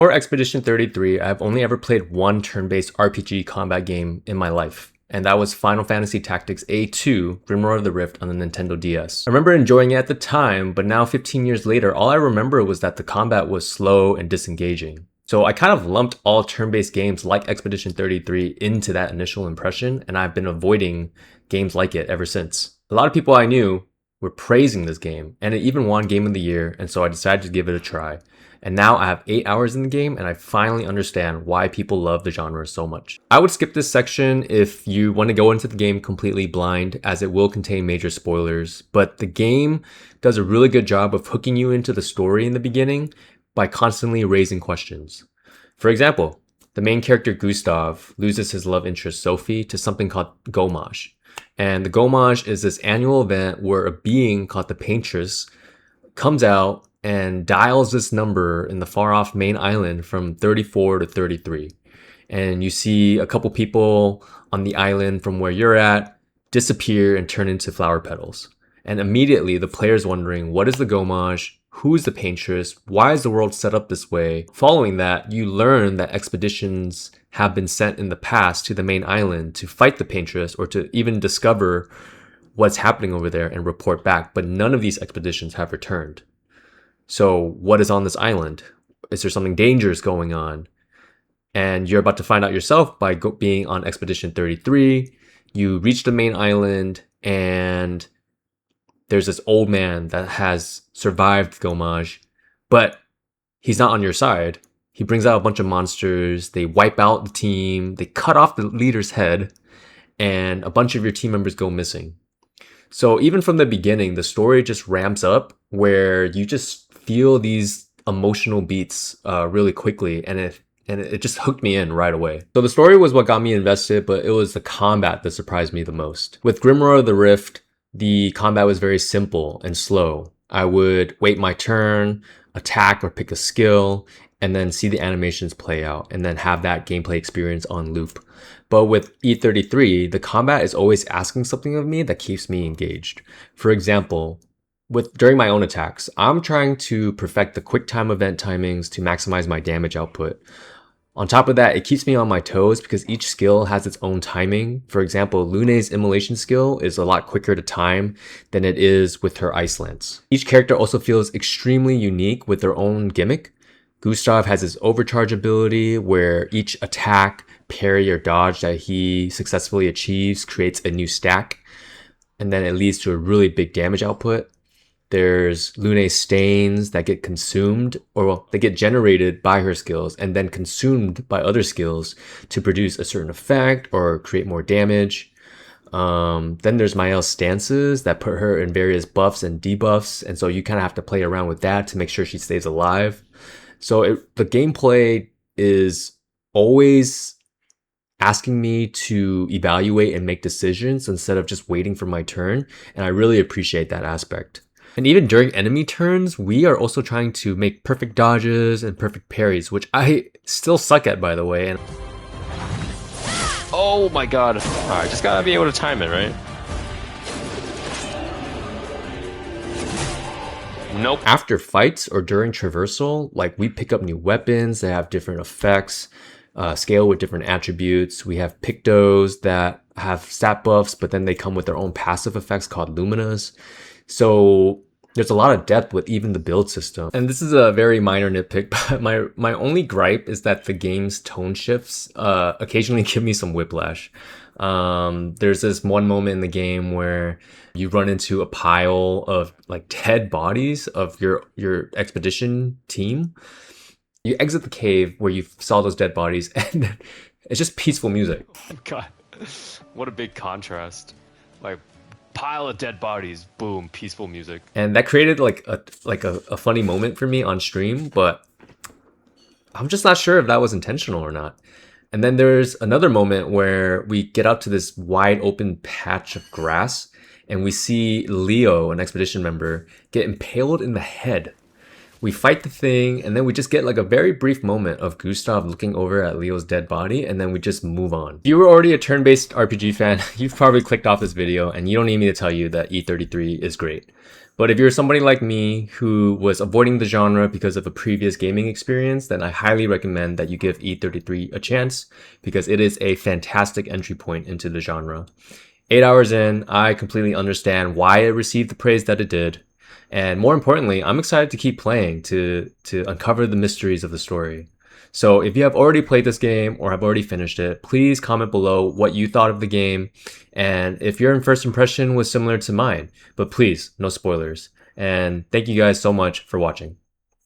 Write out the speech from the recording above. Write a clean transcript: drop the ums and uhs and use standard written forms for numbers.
For Expedition 33, I've only ever played one turn-based RPG combat game in my life, and that was Final Fantasy Tactics A2 Grimoire of the Rift on the Nintendo DS. I remember enjoying it at the time, but now 15 years later, all I remember was that the combat was slow and disengaging. So I kind of lumped all turn-based games like Expedition 33 into that initial impression, and I've been avoiding games like it ever since. A lot of people I knew were praising this game, and it even won Game of the Year, and so I decided to give it a try. And now I have 8 hours in the game, and I finally understand why people love the genre so much. I would skip this section if you want to go into the game completely blind, as it will contain major spoilers, but the game does a really good job of hooking you into the story in the beginning by constantly raising questions. For example, the main character Gustav loses his love interest Sophie to something called Gomage. And the Gomage is this annual event where a being called the Paintress comes out and dials this number in the far off main island from 34 to 33. And you see a couple people on the island from where you're at disappear and turn into flower petals. And immediately the player's wondering, what is the Gomage? Who is the Paintress? Why is the world set up this way? Following that, you learn that expeditions have been sent in the past to the main island to fight the Paintress or to even discover what's happening over there and report back. But none of these expeditions have returned. So what is on this island? Is there something dangerous going on? And you're about to find out yourself by being on Expedition 33. You reach the main island and there's this old man that has survived Gomage, but he's not on your side. He brings out a bunch of monsters. They wipe out the team. They cut off the leader's head and a bunch of your team members go missing. So even from the beginning, the story just ramps up where you just feel these emotional beats really quickly, and it just hooked me in right away. So the story was what got me invested, but it was the combat that surprised me the most. With Grimoire of the Rift, the combat was very simple and slow. I would wait my turn, attack or pick a skill, and then see the animations play out, and then have that gameplay experience on loop. But with E33, the combat is always asking something of me that keeps me engaged. For example, during my own attacks, I'm trying to perfect the quick time event timings to maximize my damage output. On top of that, it keeps me on my toes because each skill has its own timing. For example, Lune's immolation skill is a lot quicker to time than it is with her Ice Lance. Each character also feels extremely unique with their own gimmick. Gustav has his overcharge ability where each attack, parry, or dodge that he successfully achieves creates a new stack, and then it leads to a really big damage output. There's Lune's stains that get consumed, or well, they get generated by her skills and then consumed by other skills to produce a certain effect or create more damage. Then there's Mael's stances that put her in various buffs and debuffs, and so you kind of have to play around with that to make sure she stays alive. So the gameplay is always asking me to evaluate and make decisions instead of just waiting for my turn, and I really appreciate that aspect. And even during enemy turns, we are also trying to make perfect dodges and perfect parries, which I still suck at, by the way. And oh my god. Alright, just gotta be able to time it, right? Nope. After fights or during traversal, like we pick up new weapons that have different effects, scale with different attributes. We have Pictos that have stat buffs, but then they come with their own passive effects called Luminas. So there's a lot of depth with even the build system. And this is a very minor nitpick, but my only gripe is that the game's tone shifts occasionally give me some whiplash. There's this one moment in the game where you run into a pile of like dead bodies of your expedition team. You exit the cave where you saw those dead bodies, and it's just peaceful music. Oh god, what a big contrast. Like, pile of dead bodies, boom, peaceful music. And that created like a funny moment for me on stream, but I'm just not sure if that was intentional or not. And then there's another moment where we get out to this wide open patch of grass and we see Leo, an expedition member, get impaled in the head. We fight the thing, and then we just get like a very brief moment of Gustav looking over at Leo's dead body, and then we just move on. If you were already a turn-based RPG fan, you've probably clicked off this video, and you don't need me to tell you that E33 is great. But if you're somebody like me who was avoiding the genre because of a previous gaming experience, then I highly recommend that you give E33 a chance because it is a fantastic entry point into the genre. 8 hours in, I completely understand why it received the praise that it did. And more importantly, I'm excited to keep playing to uncover the mysteries of the story. So if you have already played this game or have already finished it, please comment below what you thought of the game and if your first impression was similar to mine. But please, no spoilers. And thank you guys so much for watching.